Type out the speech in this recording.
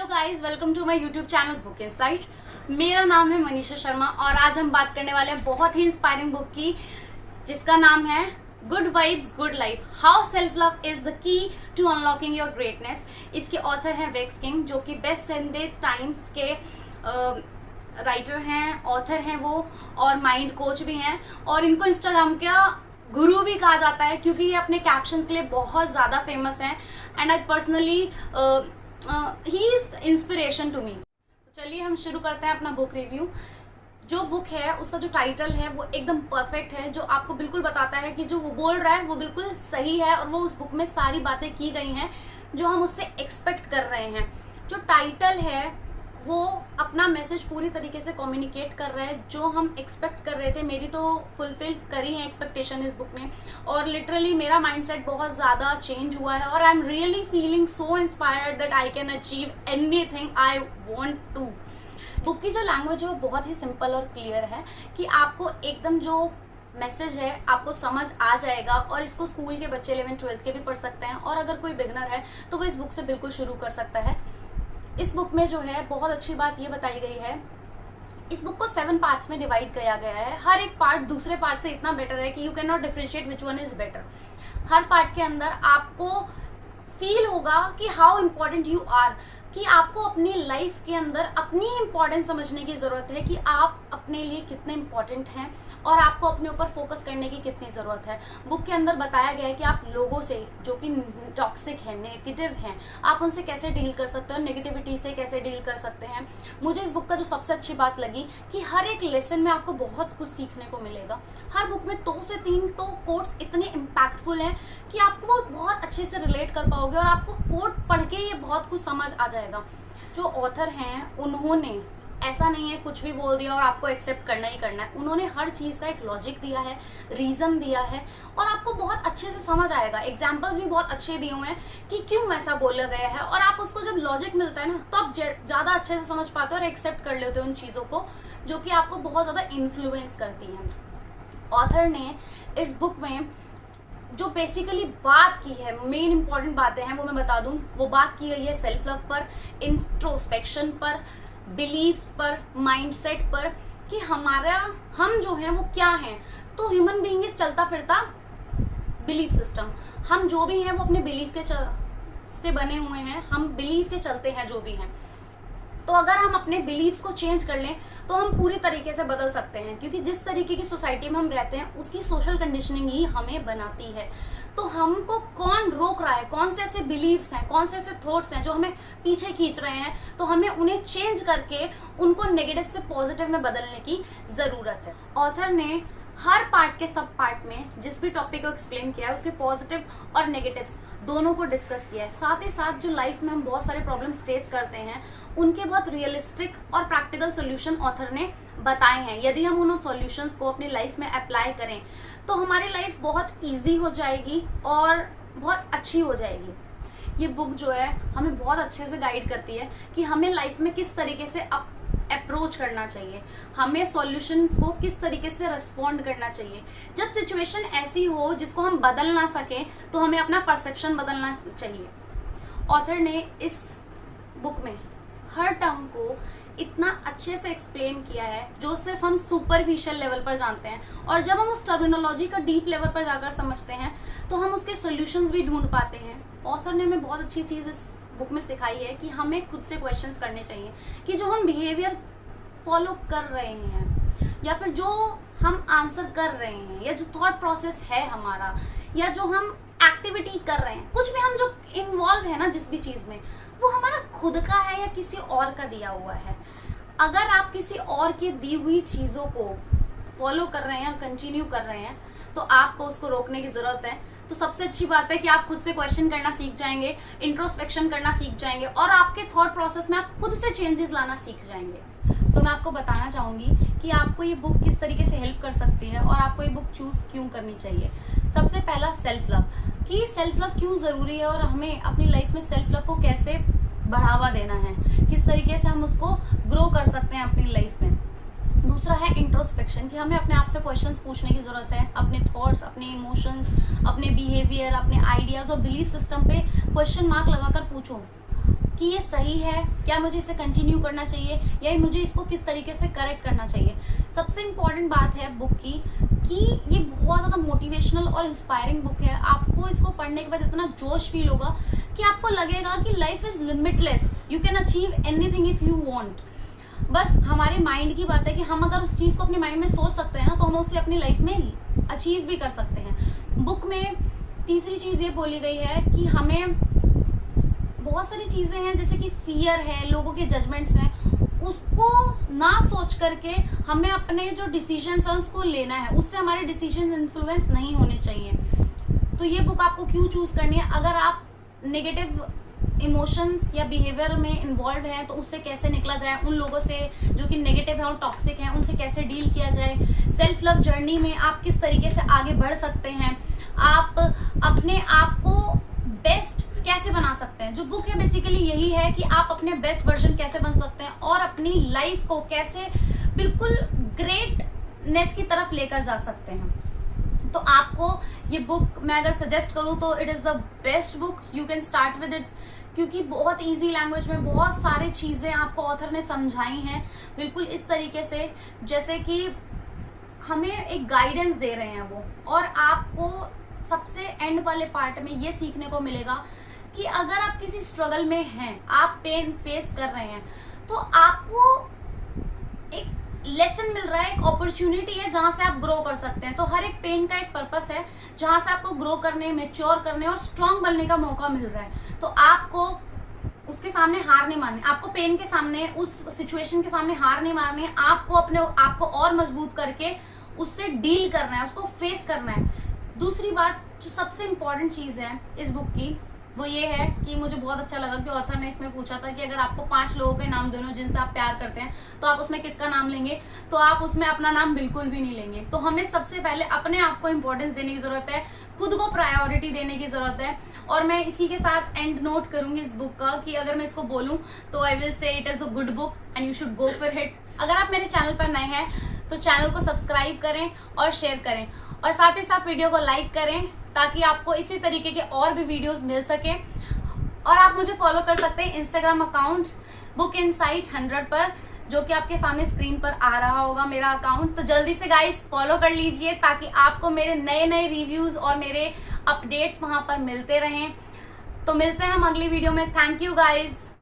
Hello guys, welcome to my YouTube channel book insight. मेरा नाम है मनीषा शर्मा और आज हम बात करने वाले हैं बहुत ही इंस्पायरिंग बुक की, जिसका नाम है good vibes good life, how self love is the key to unlocking your greatness. इसके ऑथर हैं वेक्स किंग, जो कि बेस्ट संडे टाइम्स के राइटर हैं, ऑथर हैं वो, और माइंड कोच भी हैं, और इनको इंस्टाग्राम का गुरु भी कहा जाता है क्योंकि ये अपने कैप्शंस के लिए बहुत ज़्यादा फेमस हैं। And I personally he is inspiration to me. तो चलिए हम शुरू करते हैं अपना बुक रिव्यू। जो बुक है उसका जो टाइटल है वो एकदम परफेक्ट है, जो आपको बिल्कुल बताता है कि जो वो बोल रहा है वो बिल्कुल सही है, और वो उस बुक में सारी बातें की गई हैं जो हम उससे एक्सपेक्ट कर रहे हैं। जो टाइटल है वो अपना मैसेज पूरी तरीके से कम्युनिकेट कर रहा है, जो हम एक्सपेक्ट कर रहे थे। मेरी तो फुलफिल करी है एक्सपेक्टेशन इस बुक ने, और लिटरली मेरा माइंडसेट बहुत ज़्यादा चेंज हुआ है, और I am really feeling so inspired that I can achieve anything I want to. Book की जो लैंग्वेज है वो बहुत ही सिंपल और क्लियर है कि आपको एकदम जो मैसेज है आपको समझ आ जाएगा, और इसको स्कूल के बच्चे 11th-12th के भी पढ़ सकते हैं, और अगर कोई बिगनर है तो वो इस बुक से बिल्कुल शुरू कर सकता है। इस बुक में जो है बहुत अच्छी बात ये बताई गई है, इस बुक को 7 पार्ट्स में डिवाइड किया गया है। हर एक पार्ट दूसरे पार्ट से इतना बेटर है कि you can not differentiate which one is better. Her part के अंदर आपको फील होगा कि हाउ इम्पोर्टेंट यू आर, कि आपको अपनी लाइफ के अंदर अपनी इम्पोर्टेंस समझने की ज़रूरत है कि आप अपने लिए कितने इम्पोर्टेंट हैं, और आपको अपने ऊपर फोकस करने की कितनी ज़रूरत है। बुक के अंदर बताया गया है कि आप लोगों से जो कि टॉक्सिक हैं, नेगेटिव हैं, आप उनसे कैसे डील कर सकते हो, नेगेटिविटी से कैसे डील कर सकते हैं। मुझे इस बुक का जो सबसे अच्छी बात लगी कि हर एक लेसन में आपको बहुत कुछ सीखने को मिलेगा। हर बुक में 2 से 3 तो कोट्स इतने इम्पैक्टफुल हैं कि आपको बहुत अच्छे से रिलेट कर पाओगे, और आपको कोट पढ़ के ये बहुत कुछ समझ आ जाएगा। जो ऑथर हैं उन्होंने ऐसा नहीं है कुछ भी बोल दिया और आपको एक्सेप्ट करना ही करना है। उन्होंने हर चीज़ का एक लॉजिक दिया है, रीज़न दिया है, और आपको बहुत अच्छे से समझ आएगा। एग्जाम्पल्स भी बहुत अच्छे दिए हुए हैं कि क्यों ऐसा बोला गया है, और आप उसको जब लॉजिक मिलता है ना तो आप ज़्यादा अच्छे से समझ पाते हो और एक्सेप्ट कर लेते हो उन चीज़ों को जो कि आपको बहुत ज़्यादा इन्फ्लुएंस करती हैं। ऑथर ने इस बुक में जो बेसिकली बात की है, मेन इंपॉर्टेंट बातें हैं वो मैं बता दूं। वो बात की गई है सेल्फ लव पर, इंट्रोस्पेक्शन पर, बिलीफ्स पर, माइंडसेट पर, कि हम जो हैं वो क्या हैं। तो ह्यूमन बीइंग इज चलता फिरता बिलीफ सिस्टम। हम जो भी हैं वो अपने बिलीफ के से बने हुए हैं, हम बिलीफ के चलते हैं जो भी हैं। तो अगर हम अपने बिलीफ्स को चेंज कर लें तो हम पूरी तरीके से बदल सकते हैं, क्योंकि जिस तरीके की सोसाइटी में हम रहते हैं उसकी सोशल कंडीशनिंग ही हमें बनाती है। तो हमको कौन रोक रहा है, कौन से ऐसे बिलीव्स हैं, कौन से ऐसे थॉट्स हैं जो हमें पीछे खींच रहे हैं, तो हमें उन्हें चेंज करके उनको नेगेटिव से पॉजिटिव में बदलने की ज़रूरत है। ऑथर ने हर पार्ट के सब पार्ट में जिस भी टॉपिक को एक्सप्लेन किया है उसके पॉजिटिव और नेगेटिव्स दोनों को डिस्कस किया है। साथ ही साथ जो लाइफ में हम बहुत सारे प्रॉब्लम्स फेस करते हैं उनके बहुत रियलिस्टिक और प्रैक्टिकल सोल्यूशन ऑथर ने बताए हैं। यदि हम उन सॉल्यूशंस को अपनी लाइफ में अप्लाई करें तो हमारी लाइफ बहुत ईजी हो जाएगी और बहुत अच्छी हो जाएगी। ये बुक जो है हमें बहुत अच्छे से गाइड करती है कि हमें लाइफ में किस तरीके से अप्रोच करना चाहिए, हमें सॉल्यूशंस को किस तरीके से रिस्पॉन्ड करना चाहिए। जब सिचुएशन ऐसी हो जिसको हम बदल ना सकें तो हमें अपना परसेप्शन बदलना चाहिए। ऑथर ने इस बुक में हर टर्म को इतना अच्छे से एक्सप्लेन किया है जो सिर्फ हम सुपरफिशियल लेवल पर जानते हैं, और जब हम उस टर्मिनोलॉजी का डीप लेवल पर जाकर समझते हैं तो हम उसके सॉल्यूशंस भी ढूंढ पाते हैं। ऑथर ने हमें बहुत अच्छी चीज़ इस बुक में सिखाई है कि हमें खुद से क्वेश्चंस करने चाहिए कि जो हम बिहेवियर फॉलो कर रहे हैं, या फिर जो हम आंसर कर रहे हैं, या जो थॉट प्रोसेस है हमारा, या जो हम एक्टिविटी कर रहे हैं, कुछ भी हम जो इन्वॉल्व है ना जिस भी चीज़ में, वो हमारा खुद का है या किसी और का दिया हुआ है। अगर आप किसी और की दी हुई चीज़ों को फॉलो कर रहे हैं, कंटिन्यू कर रहे हैं, तो आपको उसको रोकने की ज़रूरत है। तो सबसे अच्छी बात है कि आप खुद से क्वेश्चन करना सीख जाएंगे, इंट्रोस्पेक्शन करना सीख जाएंगे, और आपके थॉट प्रोसेस में आप खुद से चेंजेस लाना सीख जाएंगे। तो मैं आपको बताना चाहूँगी कि आपको ये बुक किस तरीके से हेल्प कर सकती है और आपको ये बुक चूज़ क्यों करनी चाहिए। सबसे पहला सेल्फ लव, कि सेल्फ लव क्यों ज़रूरी है और हमें अपनी लाइफ में सेल्फ लव को कैसे बढ़ावा देना है, किस तरीके से हम उसको ग्रो कर सकते हैं अपनी लाइफ में। दूसरा है इंट्रोस्पेक्शन, कि हमें अपने आप से क्वेश्चंस पूछने की ज़रूरत है, अपने थॉट्स, अपने इमोशंस, अपने बिहेवियर, अपने आइडियाज़ और बिलीफ सिस्टम पे क्वेश्चन मार्क लगाकर पूछो कि ये सही है, क्या मुझे इसे कंटिन्यू करना चाहिए या मुझे इसको किस तरीके से करेक्ट करना चाहिए। सबसे इम्पॉर्टेंट बात है बुक की कि ये बहुत ज़्यादा मोटिवेशनल और इंस्पायरिंग बुक है। आपको इसको पढ़ने के बाद इतना जोश फील होगा कि आपको लगेगा कि life is limitless, you can achieve anything if you want. बस हमारे माइंड की बात है कि हम अगर उस चीज़ को अपने माइंड में सोच सकते हैं ना, तो हम उसे अपनी लाइफ में अचीव भी कर सकते हैं। बुक में तीसरी चीज़ ये बोली गई है कि हमें बहुत सारी चीज़ें हैं, जैसे कि फियर है, लोगों के जजमेंट्स हैं, उसको ना सोच करके हमें अपने जो डिसीजंस हैं उसको लेना है, उससे हमारे डिसीजन इन्फ्लुएंस नहीं होने चाहिए। तो ये बुक आपको क्यों चूज करनी है? अगर आप नेगेटिव इमोशंस या बिहेवियर में इन्वॉल्व हैं तो उससे कैसे निकला जाए, उन लोगों से जो कि नेगेटिव है और टॉक्सिक हैं उनसे कैसे डील किया जाए, सेल्फ लव जर्नी में आप किस तरीके से आगे बढ़ सकते हैं, आप अपने आप को बेस्ट कैसे बना सकते हैं। जो बुक है बेसिकली यही है कि आप अपने बेस्ट वर्जन कैसे बन सकते हैं और अपनी लाइफ को कैसे बिल्कुल ग्रेटनेस की तरफ लेकर जा सकते हैं। तो आपको ये बुक मैं अगर सजेस्ट करूँ तो it is the best book, you can start with it, क्योंकि बहुत इजी लैंग्वेज में बहुत सारी चीज़ें आपको ऑथर ने समझाई हैं, बिल्कुल इस तरीके से जैसे कि हमें एक गाइडेंस दे रहे हैं वो। और आपको सबसे एंड वाले पार्ट में ये सीखने को मिलेगा कि अगर आप किसी स्ट्रगल में हैं, आप पेन फेस कर रहे हैं, तो आपको एक लेसन मिल रहा है, एक अपॉर्चुनिटी है जहां से आप ग्रो कर सकते हैं। तो हर एक पेन का एक पर्पस है जहां से आपको ग्रो करने, मैच्योर करने और स्ट्रांग बनने का मौका मिल रहा है। तो आपको उसके सामने हार नहीं माननी, आपको पेन के सामने, उस सिचुएशन के सामने हार नहीं मारनी है, आपको अपने आपको और मजबूत करके उससे डील करना है, उसको फेस करना है। दूसरी बात जो सबसे इम्पोर्टेंट चीज़ है इस बुक की वो ये है कि मुझे बहुत अच्छा लगा कि ऑथर ने इसमें पूछा था कि अगर आपको 5 लोगों के नाम दोनों जिनसे आप प्यार करते हैं तो आप उसमें किसका नाम लेंगे, तो आप उसमें अपना नाम बिल्कुल भी नहीं लेंगे। तो हमें सबसे पहले अपने आप को इम्पोर्टेंस देने की जरूरत है, खुद को प्रायोरिटी देने की जरूरत है। और मैं इसी के साथ एंड नोट करूंगी इस बुक का कि अगर मैं इसको बोलूं तो I will say it is a good book and you should go for it. अगर आप मेरे चैनल पर नए हैं तो चैनल को सब्सक्राइब करें और शेयर करें, और साथ ही साथ वीडियो को लाइक करें ताकि आपको इसी तरीके के और भी वीडियोस मिल सके। और आप मुझे फॉलो कर सकते हैं इंस्टाग्राम अकाउंट bookinsight100 पर, जो कि आपके सामने स्क्रीन पर आ रहा होगा मेरा अकाउंट। तो जल्दी से गाइस फॉलो कर लीजिए ताकि आपको मेरे नए नए रिव्यूज और मेरे अपडेट्स वहां पर मिलते रहें। तो मिलते हैं हम अगली वीडियो में। Thank you guys.